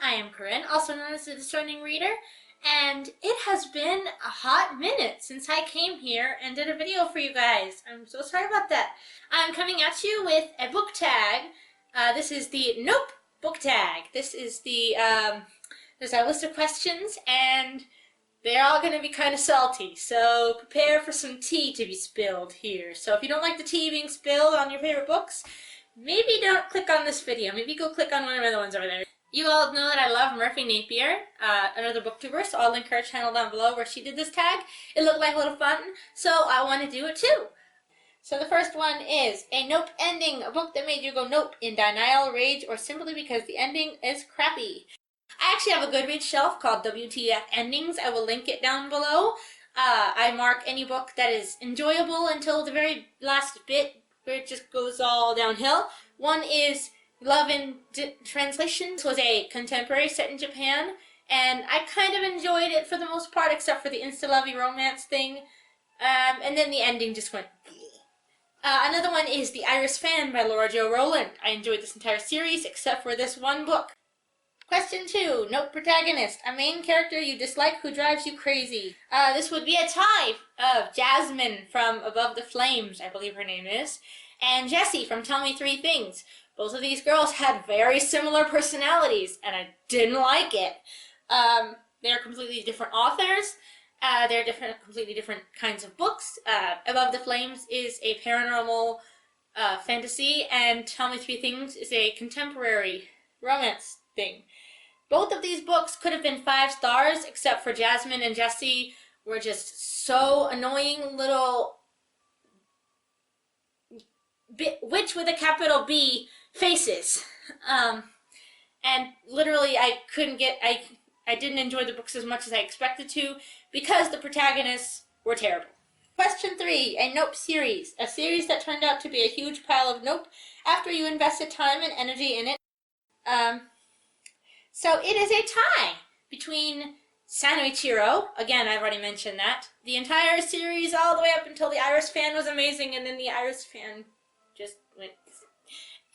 I am Corinne, also known as the Discerning Reader, and it has been a hot minute since I came here and did a video for you guys. I'm so sorry about that. I'm coming at you with a book tag. This is the Nope book tag. This is the, there's our list of questions, and they're all going to be kind of salty, so prepare for some tea to be spilled here. So if you don't like the tea being spilled on your favorite books, maybe don't click on this video. Maybe go click on one of the other ones over there. You all know that I love Murphy Napier, another booktuber, so I'll link her channel down below where she did this tag. It looked like a little fun, so I want to do it too. So the first one is a nope ending, a book that made you go nope in denial, rage, or simply because the ending is crappy. I actually have a Goodreads shelf called WTF Endings. I will link it down below. I mark any book that is enjoyable until the very last bit where it just goes all downhill. One is Love in Translation. This was a contemporary set in Japan, and I kind of enjoyed it for the most part, except for the insta-lovey romance thing. And then the ending just went another one is The Iris Fan by Laura Jo Rowland. I enjoyed this entire series, except for this one book. Question 2. Nope protagonist. A main character you dislike who drives you crazy. This would be a tie of Jasmine from Above the Flames, I believe her name is, and Jessie from Tell Me Three Things. Both of these girls had very similar personalities, and I didn't like it. They're completely different authors. They're completely different kinds of books. Above the Flames is a paranormal fantasy, and Tell Me Three Things is a contemporary romance thing. Both of these books could have been 5 stars, except for Jasmine and Jessie were just so annoying little witch with a capital B faces. And literally I didn't enjoy the books as much as I expected to because the protagonists were terrible. Question 3, a Nope series. A series that turned out to be a huge pile of nope after you invested time and energy in it. So it is a tie between Sanoichiro, again I've already mentioned that, the entire series all the way up until The Iris Fan was amazing, and then The Iris Fan just went,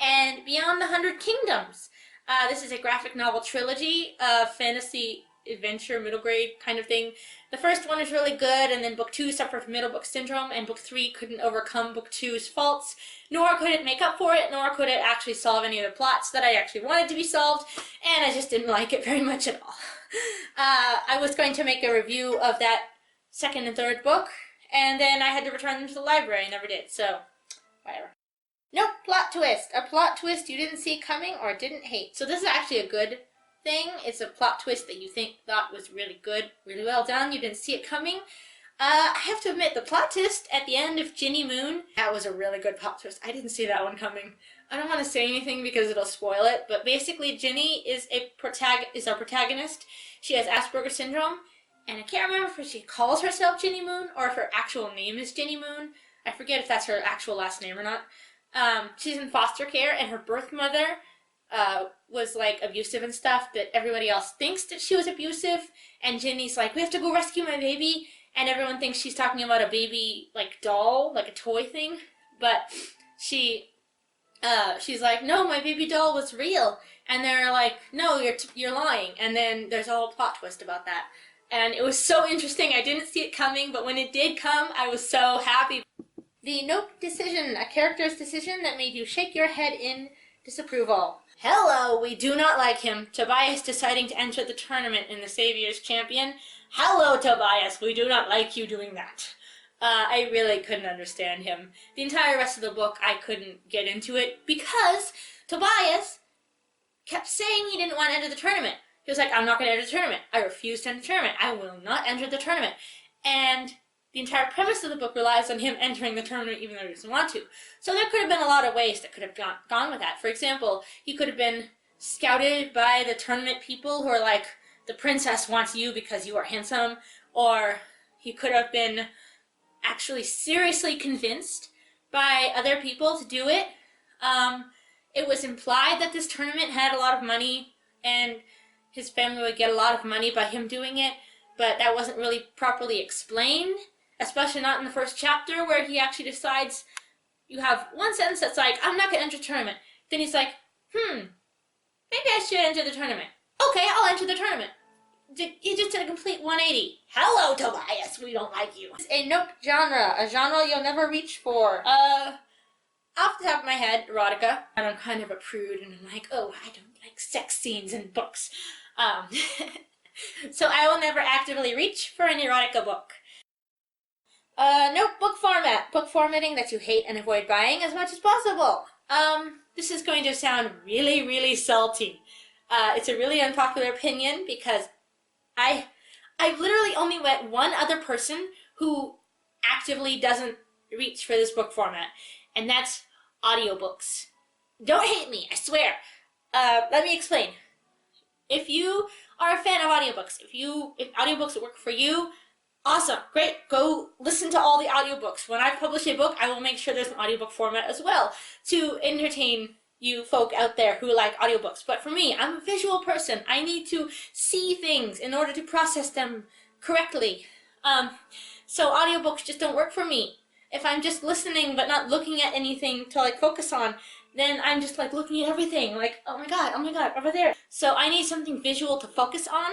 and Beyond the 100 Kingdoms. This is a graphic novel trilogy, fantasy adventure middle grade kind of thing. The first one is really good, and then book 2 suffered from middle book syndrome, and book 3 couldn't overcome book 2's faults, nor could it make up for it, nor could it actually solve any of the plots that I actually wanted to be solved, and I just didn't like it very much at all. I was going to make a review of that second and third book, and then I had to return them to the library, never did, so whatever. Nope, plot twist. A plot twist you didn't see coming or didn't hate. So this is actually a good thing. It's a plot twist that you thought was really good, really well done. You didn't see it coming. I have to admit, the plot twist at the end of Ginny Moon, that was a really good plot twist. I didn't see that one coming. I don't want to say anything because it'll spoil it, but basically Ginny is our protagonist. She has Asperger's syndrome, and I can't remember if she calls herself Ginny Moon or if her actual name is Ginny Moon. I forget if that's her actual last name or not. She's in foster care, and her birth mother was like abusive and stuff, that everybody else thinks that she was abusive, and Ginny's like, we have to go rescue my baby, and everyone thinks she's talking about a baby like doll, like a toy thing, but she's like, no, my baby doll was real, and they're like, no, you're lying, and then there's a whole plot twist about that, and it was so interesting. I didn't see it coming, but when it did come, I was so happy. The Nope decision, a character's decision that made you shake your head in disapproval. Hello, we do not like him. Tobias deciding to enter the tournament in the Savior's Champion. Hello, Tobias, we do not like you doing that. I really couldn't understand him. The entire rest of the book, I couldn't get into it because Tobias kept saying he didn't want to enter the tournament. He was like, I'm not going to enter the tournament. I refuse to enter the tournament. I will not enter the tournament. And the entire premise of the book relies on him entering the tournament even though he doesn't want to. So there could have been a lot of ways that could have gone with that. For example, he could have been scouted by the tournament people who are like, the princess wants you because you are handsome, or he could have been actually seriously convinced by other people to do it. It was implied that this tournament had a lot of money and his family would get a lot of money by him doing it, but that wasn't really properly explained. Especially not in the first chapter, where he actually decides, you have one sentence that's like, I'm not going to enter the tournament. Then he's like, maybe I should enter the tournament. okay, I'll enter the tournament. He just did a complete 180. Hello, Tobias, we don't like you. It's a nope genre, a genre you'll never reach for. Off the top of my head, erotica. And I'm kind of a prude, and I'm like, oh, I don't like sex scenes in books. So I will never actively reach for an erotica book. Nope, book format. Book formatting that you hate and avoid buying as much as possible. This is going to sound really, really salty. It's a really unpopular opinion because I literally only met one other person who actively doesn't reach for this book format, and that's audiobooks. Don't hate me, I swear. Let me explain. If you are a fan of audiobooks, if audiobooks work for you, awesome, great, go listen to all the audiobooks. When I publish a book, I will make sure there's an audiobook format as well to entertain you folk out there who like audiobooks. But for me, I'm a visual person. I need to see things in order to process them correctly. So audiobooks just don't work for me. If I'm just listening but not looking at anything to like focus on, then I'm just like looking at everything like, oh my god, over there. So I need something visual to focus on,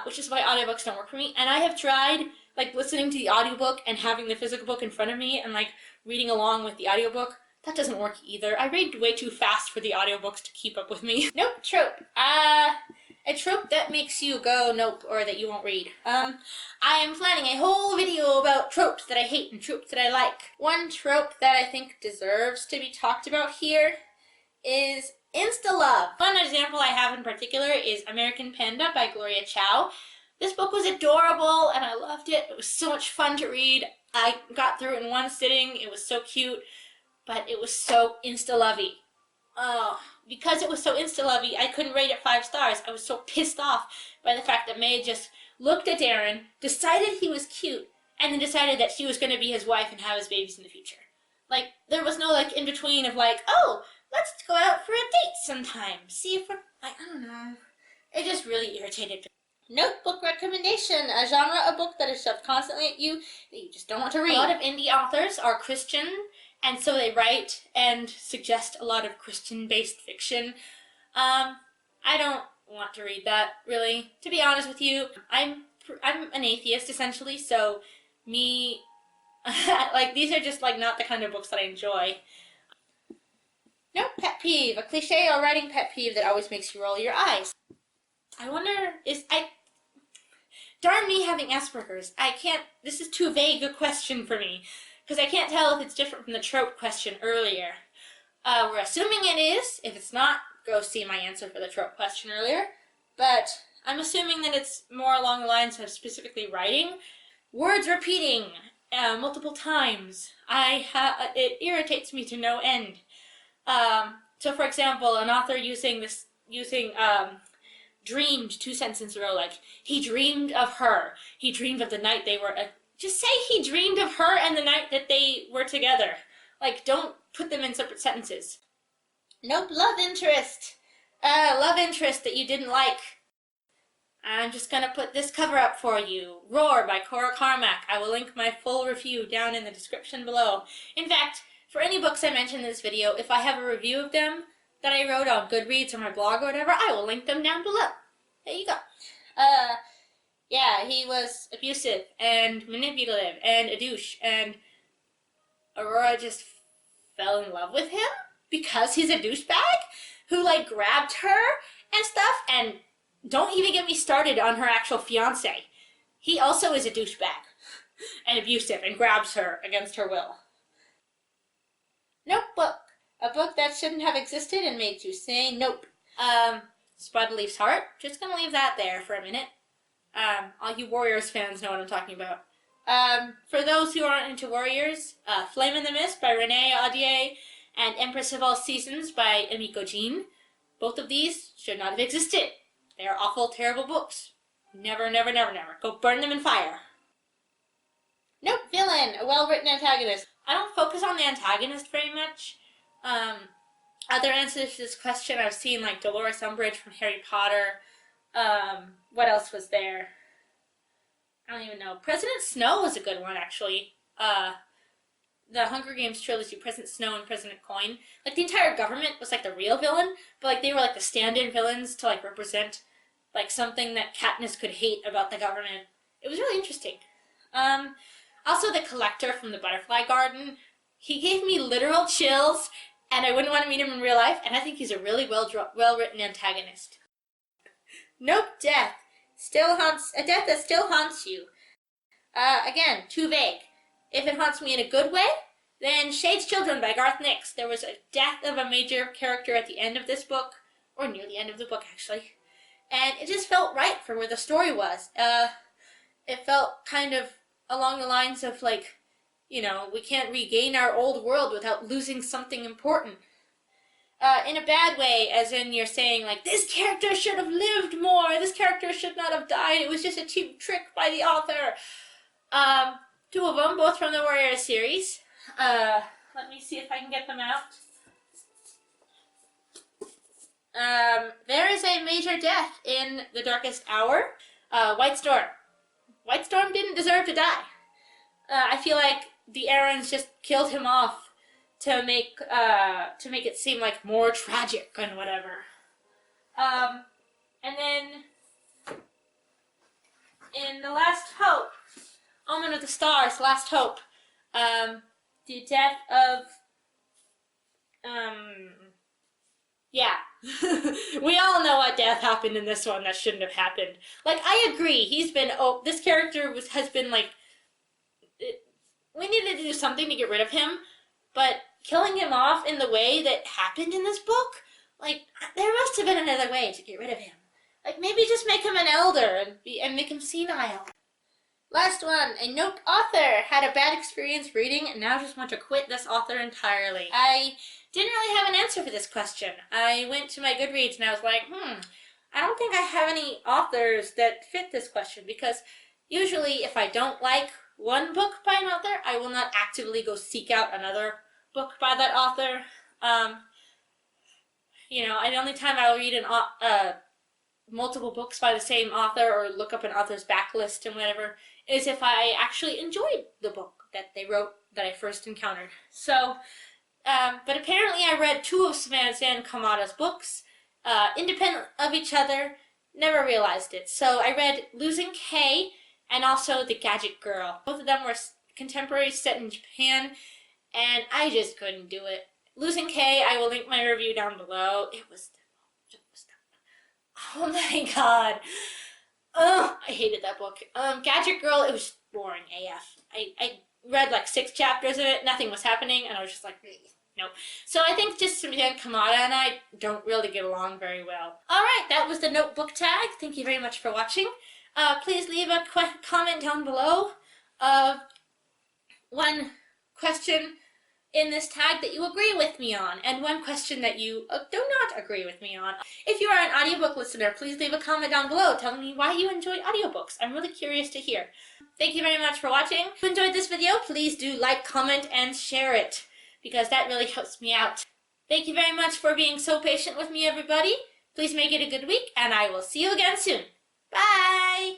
which is why audiobooks don't work for me. And I have tried like listening to the audiobook and having the physical book in front of me and like reading along with the audiobook. That doesn't work either. I read way too fast for the audiobooks to keep up with me. Nope, trope. A trope that makes you go nope or that you won't read. I am planning a whole video about tropes that I hate and tropes that I like. One trope that I think deserves to be talked about here is insta-love. One example I have in particular is American Panda by Gloria Chow. This book was adorable and I loved it. It was so much fun to read. I got through it in one sitting. It was so cute, but it was so insta-lovey. Oh, because it was so insta-lovey, I couldn't rate it 5 stars. I was so pissed off by the fact that May just looked at Darren, decided he was cute, and then decided that she was going to be his wife and have his babies in the future. Like, there was no, like, in-between of, like, oh, let's go out for a date sometime. See if we're, like, I don't know. It just really irritated me. Notebook recommendation, a genre of book that is shoved constantly at you that you just don't want to read. A lot of indie authors are Christian, and so they write and suggest a lot of Christian-based fiction. I don't want to read that, really. To be honest with you, I'm an atheist, essentially, so me, like, these are just, like, not the kind of books that I enjoy. Nope, pet peeve. A cliche or writing pet peeve that always makes you roll your eyes. I wonder, darn me having Asperger's. This is too vague a question for me, because I can't tell if it's different from the trope question earlier. We're assuming it is. If it's not, go see my answer for the trope question earlier. But I'm assuming that it's more along the lines of specifically writing. Words repeating multiple times. It irritates me to no end. So for example, an author using dreamed 2 sentences in a row, like, he dreamed of her. He dreamed of the night they were... just say he dreamed of her and the night that they were together. Like, don't put them in separate sentences. Nope, love interest. Love interest that you didn't like. I'm just gonna put this cover up for you. Roar by Cora Carmack. I will link my full review down in the description below. In fact, for any books I mention in this video, if I have a review of them that I wrote on Goodreads or my blog or whatever, I will link them down below. There you go. Yeah, he was abusive and manipulative and a douche, and Aurora just fell in love with him because he's a douchebag who, like, grabbed her and stuff. And don't even get me started on her actual fiance. He also is a douchebag and abusive and grabs her against her will. Notebook. A book that shouldn't have existed and made you say nope. Spud Leaf's Heart. Just gonna leave that there for a minute. All you Warriors fans know what I'm talking about. For those who aren't into Warriors, Flame in the Mist by Renee Audier and Empress of All Seasons by Emiko Jean. Both of these should not have existed. They are awful, terrible books. Never, never, never, never. Go burn them in fire. Nope, villain. A well-written antagonist. I don't focus on the antagonist very much. Other answers to this question I've seen, like Dolores Umbridge from Harry Potter. What else was there? I don't even know. President Snow was a good one, actually. The Hunger Games trilogy, President Snow and President Coin. Like, the entire government was, like, the real villain, but, like, they were, like, the stand-in villains to, like, represent like something that Katniss could hate about the government. It was really interesting. Also, the collector from the Butterfly Garden, he gave me literal chills, and I wouldn't want to meet him in real life, and I think he's a really well-written antagonist. Nope, death. A death that still haunts you. Again, too vague. If it haunts me in a good way, then Shade's Children by Garth Nix. There was a death of a major character at the end of this book, or near the end of the book, actually. And it just felt right for where the story was. It felt kind of along the lines of, like, you know, we can't regain our old world without losing something important. In a bad way, as in you're saying, like, this character should have lived more, this character should not have died, it was just a cheap trick by the author. Two of them, both from the Warrior series. Let me see if I can get them out. There is a major death in The Darkest Hour. White Storm. White Storm didn't deserve to die. I feel like the Errands just killed him off to make it seem like more tragic and whatever. And then in The Last Hope, Omen of the Stars, Last Hope, the death of yeah. We all know what death happened in this one that shouldn't have happened. Like, I agree, this character has been like, we needed to do something to get rid of him, but killing him off in the way that happened in this book, like, there must have been another way to get rid of him. Like, maybe just make him an elder and make him senile. Last one, a Nope author had a bad experience reading and now just want to quit this author entirely. I didn't really have an answer for this question. I went to my Goodreads and I was like, I don't think I have any authors that fit this question, because usually if I don't like one book by an author, I will not actively go seek out another book by that author. You know, the only time I'll read multiple books by the same author or look up an author's backlist and whatever is if I actually enjoyed the book that they wrote that I first encountered. So, but apparently I read two of Suzanne Kamada's books, independent of each other, never realized it. So I read Losing Kay and also The Gadget Girl. Both of them were contemporary set in Japan, and I just couldn't do it. Losing Kay, I will link my review down below. It was oh my god. Ugh, I hated that book. Gadget Girl, it was boring AF. I read like 6 chapters of it, nothing was happening, and I was just like, nope. So I think just Suzanne Kamada and I don't really get along very well. Alright, that was the notebook tag. Thank you very much for watching. Please leave a comment down below of one question in this tag that you agree with me on, and one question that you do not agree with me on. If you are an audiobook listener, please leave a comment down below telling me why you enjoy audiobooks. I'm really curious to hear. Thank you very much for watching. If you enjoyed this video, please do like, comment, and share it, because that really helps me out. Thank you very much for being so patient with me, everybody. Please make it a good week, and I will see you again soon. Bye!